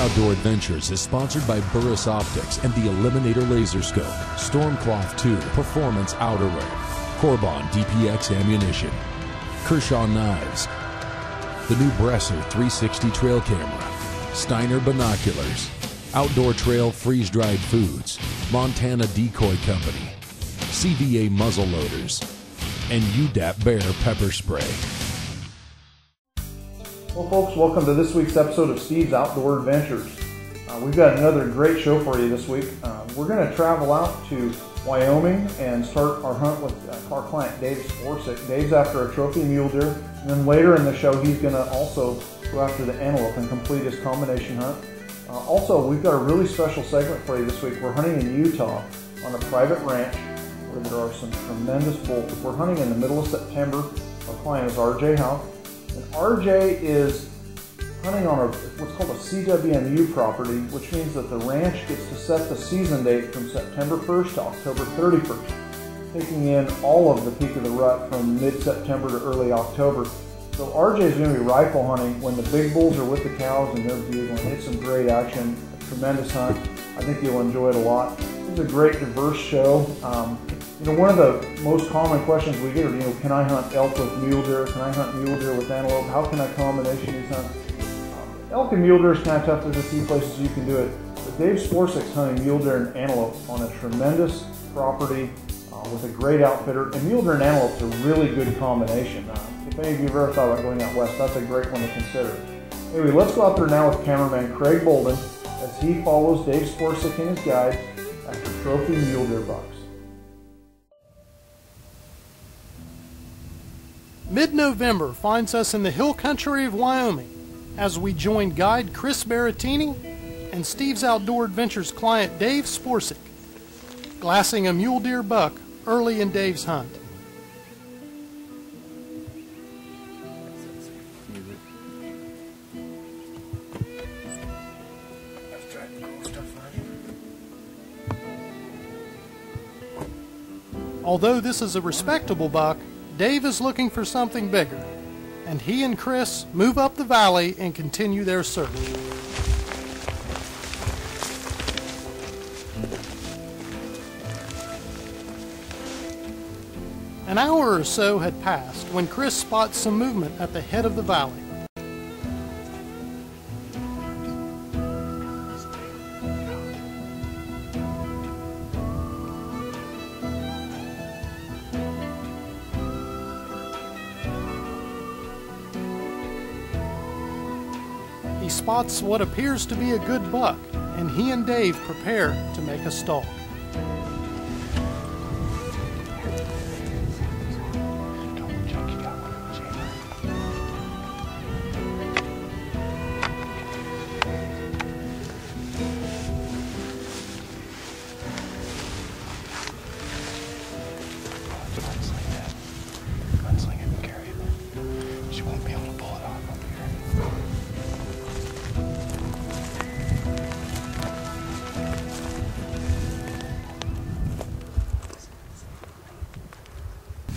Outdoor Adventures is sponsored by Burris Optics and the Eliminator Laser Scope, Stormcloth 2 Performance Outerwear, Corbon DPX Ammunition, Kershaw Knives, the new Bresser 360 Trail Camera, Steiner Binoculars, Outdoor Trail Freeze-Dried Foods, Montana Decoy Company, CVA Muzzle Loaders, and UDAP Bear Pepper Spray. Well folks, welcome to this week's episode of Steve's Outdoor Adventures. We've got another great show for you this week. We're going to travel out to Wyoming and start our hunt with our client Dave Sporsick. Dave's after a trophy mule deer, and then later in the show he's going to also go after the antelope and complete his combination hunt. Also, we've got a really special segment for you this week. We're hunting in Utah on a private ranch where there are some tremendous bulls. We're hunting in the middle of September. Our client is RJ House. And RJ is hunting on what's called a CWMU property, which means that the ranch gets to set the season date from September 1st to October 31st, taking in all of the peak of the rut from mid-September to early October. So RJ is going to be rifle hunting when the big bulls are with the cows and they're bugling. It's some great action, a tremendous hunt. I think you'll enjoy it a lot. It's a great diverse show. One of the most common questions we get are, can I hunt elk with mule deer? Can I hunt mule deer with antelope? How can I combination these hunts? Elk and mule deer is kind of tough. There's a few places you can do it. But Dave Sporsick's hunting mule deer and antelope on a tremendous property with a great outfitter. And mule deer and antelope is a really good combination. If any of you have ever thought about going out west, that's a great one to consider. Anyway, let's go out there now with cameraman Craig Bolden as he follows Dave Sporsick and his guides after trophy mule deer bucks. Mid-November finds us in the hill country of Wyoming as we join guide Chris Baratini and Steve's Outdoor Adventures client Dave Sporsick, glassing a mule deer buck early in Dave's hunt. Although this is a respectable buck, Dave is looking for something bigger, and he and Chris move up the valley and continue their search. An hour or so had passed when Chris spots some movement at the head of the valley. He spots what appears to be a good buck, and he and Dave prepare to make a stalk.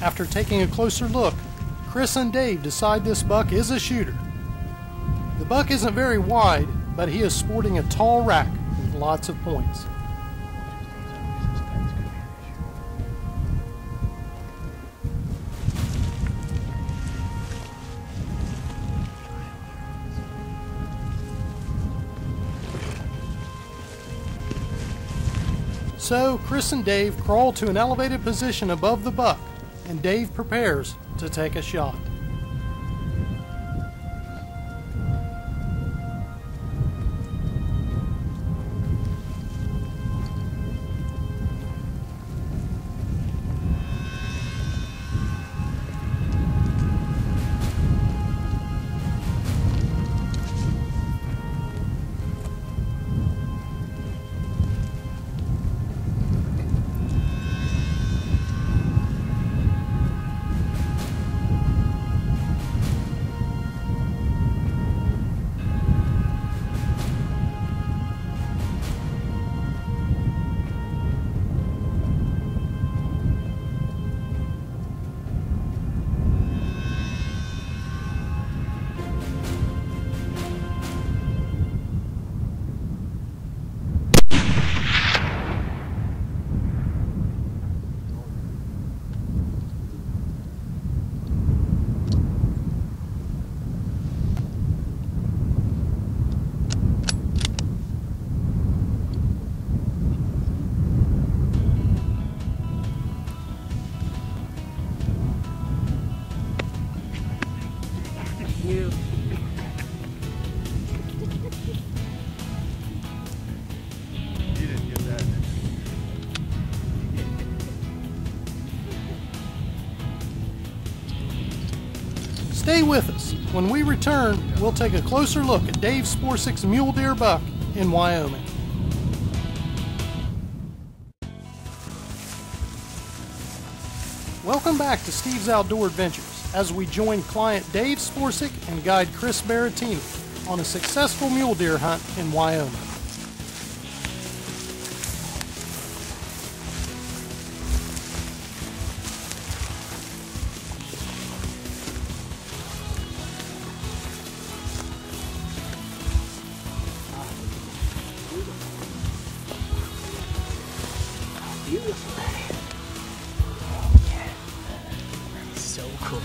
After taking a closer look, Chris and Dave decide this buck is a shooter. The buck isn't very wide, but he is sporting a tall rack with lots of points. So Chris and Dave crawl to an elevated position above the buck, and Dave prepares to take a shot. Stay with us. When we return, we'll take a closer look at Dave Sporsik's mule deer buck in Wyoming. Welcome back to Steve's Outdoor Adventures as we join client Dave Sporsik and guide Chris Baratini on a successful mule deer hunt in Wyoming. Beautiful. So cool.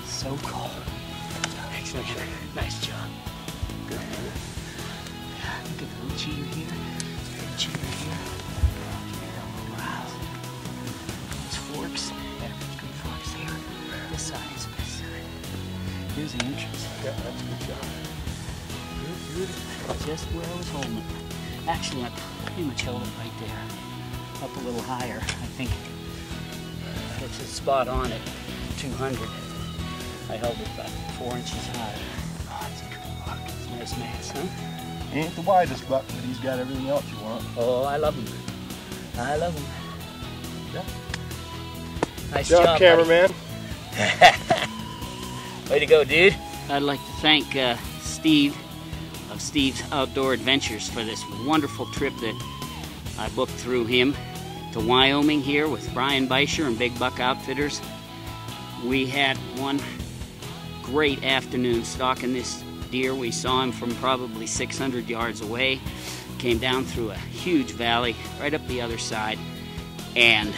So cool. Excellent. Nice job. Good. Yeah, look at the little cheater here. Little cheater here. Wow. Those forks. Yeah, good forks here. This side is this side. Here's the entrance. Yeah, that's a good job. Good. Just where I was holding it. Actually, I pretty much held it right there. Up a little higher. I think it's a spot on at 200. I held it about 4 inches higher. Oh, it's a good buck. It's a nice mass, huh? He ain't the widest buck, but he's got everything else you want. Oh, I love him. I love him. Yeah. Nice Good job, cameraman. Way to go, dude. I'd like to thank Steve of Steve's Outdoor Adventures for this wonderful trip that I booked through him to Wyoming here with Brian Beischer and Big Buck Outfitters. We had one great afternoon stalking this deer. We saw him from probably 600 yards away. Came down through a huge valley right up the other side and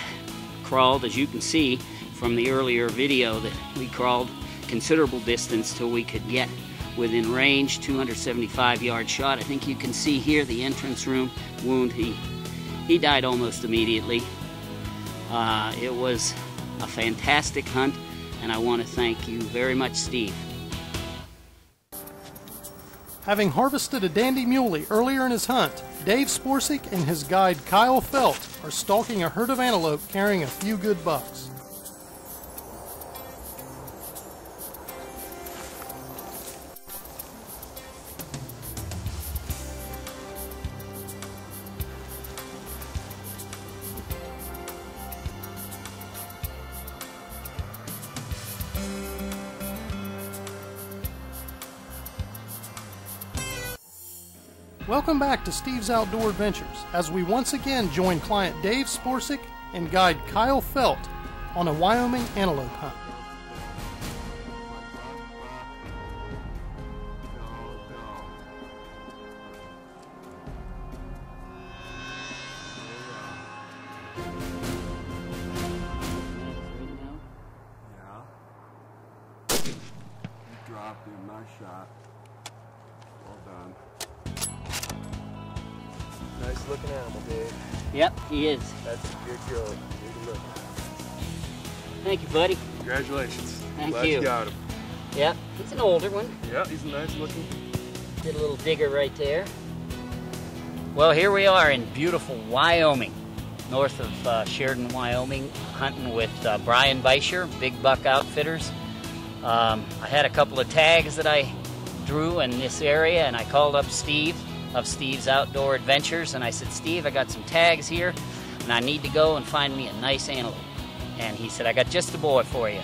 crawled, as you can see from the earlier video, that we crawled considerable distance till we could get within range, 275-yard shot. I think you can see here the entrance room wound. He died almost immediately. It was a fantastic hunt, and I want to thank you very much, Steve. Having harvested a dandy muley earlier in his hunt, Dave Sporsik and his guide Kyle Felt are stalking a herd of antelope carrying a few good bucks. Welcome back to Steve's Outdoor Adventures as we once again join client Dave Sporsik and guide Kyle Felt on a Wyoming antelope hunt. Yeah. You dropped him, nice shot. Well done. Nice looking animal, Dave. Yep, he is. That's a good go. Good look. Thank you, buddy. Congratulations. Thank Glad you. you got him. Yep, he's an older one. Yeah, he's a nice looking. Did a little digger right there. Well, here we are in beautiful Wyoming, north of Sheridan, Wyoming, hunting with Brian Beischer, Big Buck Outfitters. I had a couple of tags that I drew in this area, and I called up Steve of Steve's Outdoor Adventures, and I said, Steve, I got some tags here, and I need to go and find me a nice antelope. And he said, I got just the boy for you.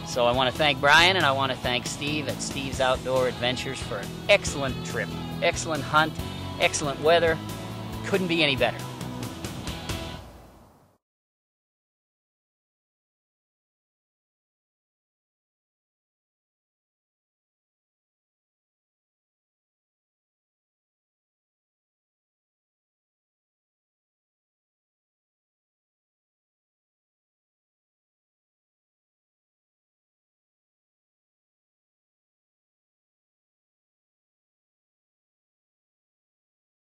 So I want to thank Brian, and I want to thank Steve at Steve's Outdoor Adventures for an excellent trip, excellent hunt, excellent weather. Couldn't be any better.